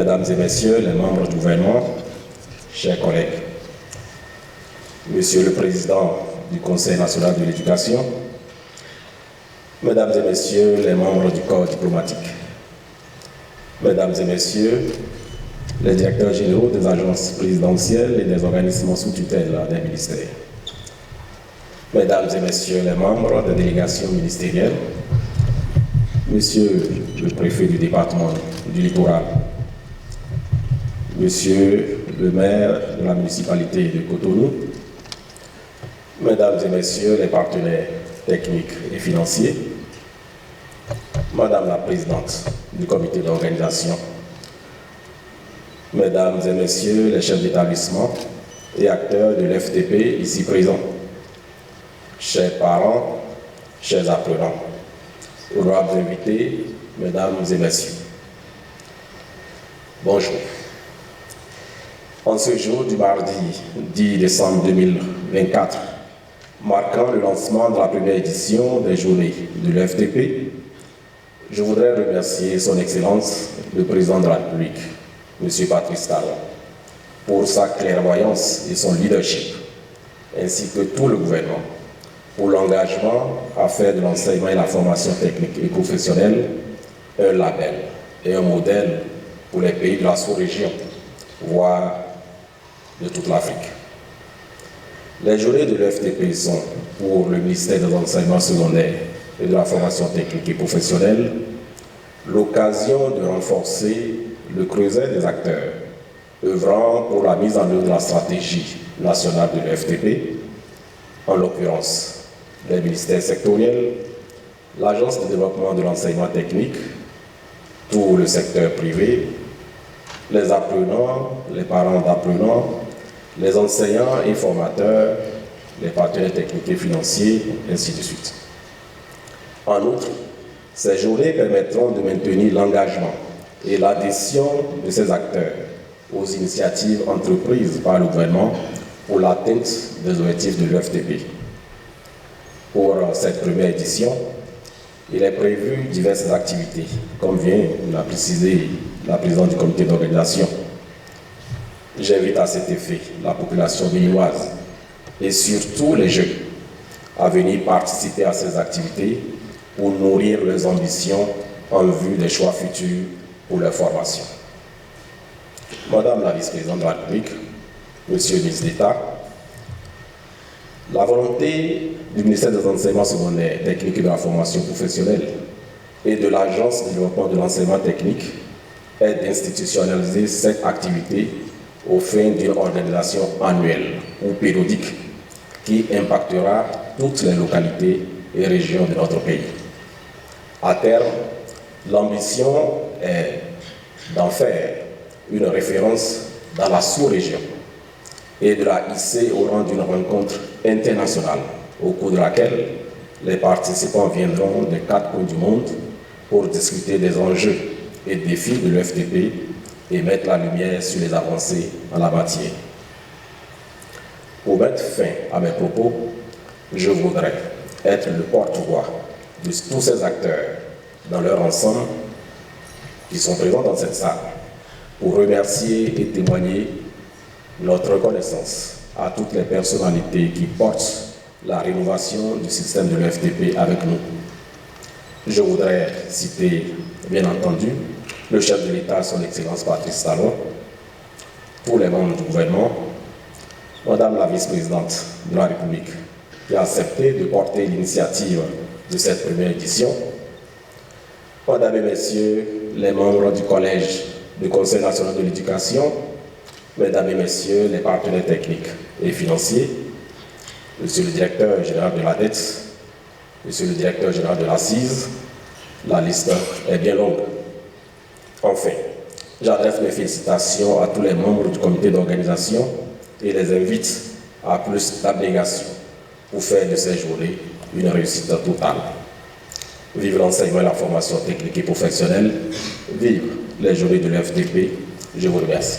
Mesdames et Messieurs les membres du gouvernement, chers collègues, Monsieur le Président du Conseil national de l'éducation, Mesdames et Messieurs les membres du corps diplomatique, Mesdames et Messieurs les directeurs généraux des agences présidentielles et des organismes sous tutelle des ministères, Mesdames et Messieurs les membres des délégations ministérielles, Monsieur le préfet du département du Littoral, Monsieur le maire de la municipalité de Cotonou, Mesdames et Messieurs les partenaires techniques et financiers, Madame la Présidente du comité d'organisation, Mesdames et Messieurs les chefs d'établissement et acteurs de l'FTP ici présents, chers parents, chers apprenants, honorables invités, Mesdames et Messieurs, bonjour. En ce jour du mardi 10 décembre 2024, marquant le lancement de la première édition des journées de l'FTP, je voudrais remercier Son Excellence, le Président de la République, M. Patrice Talon, pour sa clairvoyance et son leadership, ainsi que tout le gouvernement, pour l'engagement à faire de l'enseignement et la formation technique et professionnelle un label et un modèle pour les pays de la sous-région, voire de toute l'Afrique. Les journées de l'FTP sont, pour le ministère des Enseignements secondaires et de la formation technique et professionnelle, l'occasion de renforcer le creuset des acteurs œuvrant pour la mise en œuvre de la stratégie nationale de l'FTP, en l'occurrence les ministères sectoriels, l'Agence de développement de l'enseignement technique, tout le secteur privé, les apprenants, les parents d'apprenants, les enseignants et formateurs, les partenaires techniques et financiers, ainsi de suite. En outre, ces journées permettront de maintenir l'engagement et l'adhésion de ces acteurs aux initiatives entreprises par le gouvernement pour l'atteinte des objectifs de l'UFTP. Pour cette première édition, il est prévu diverses activités, comme vient de l'a précisé la présidente du comité d'organisation. J'invite à cet effet la population béninoise et surtout les jeunes à venir participer à ces activités pour nourrir leurs ambitions en vue des choix futurs pour leur formation. Madame la vice-présidente de la République, Monsieur le ministre d'État, la volonté du ministère des Enseignements secondaires, techniques et de la formation professionnelle et de l'Agence de développement de l'enseignement technique est d'institutionnaliser cette activité au fin d'une organisation annuelle ou périodique qui impactera toutes les localités et régions de notre pays. À terme, l'ambition est d'en faire une référence dans la sous-région et de la hisser au rang d'une rencontre internationale au cours de laquelle les participants viendront des 4 coins du monde pour discuter des enjeux et défis de l'UFTP et mettre la lumière sur les avancées en la matière. Pour mettre fin à mes propos, je voudrais être le porte-voix de tous ces acteurs dans leur ensemble qui sont présents dans cette salle pour remercier et témoigner notre reconnaissance à toutes les personnalités qui portent la rénovation du système de l'UFTP avec nous. Je voudrais citer, bien entendu, le chef de l'État, son Excellence Patrice Talon, tous les membres du gouvernement, Madame la vice-présidente de la République, qui a accepté de porter l'initiative de cette première édition, Mesdames et Messieurs les membres du Collège du Conseil national de l'éducation, Mesdames et Messieurs les partenaires techniques et financiers, Monsieur le directeur général de la dette, Monsieur le directeur général de l'Assise, la liste est bien longue. Enfin, j'adresse mes félicitations à tous les membres du comité d'organisation et les invite à plus d'abnégation pour faire de ces journées une réussite totale. Vive l'enseignement et la formation technique et professionnelle, vive les journées de l'FTP. Je vous remercie.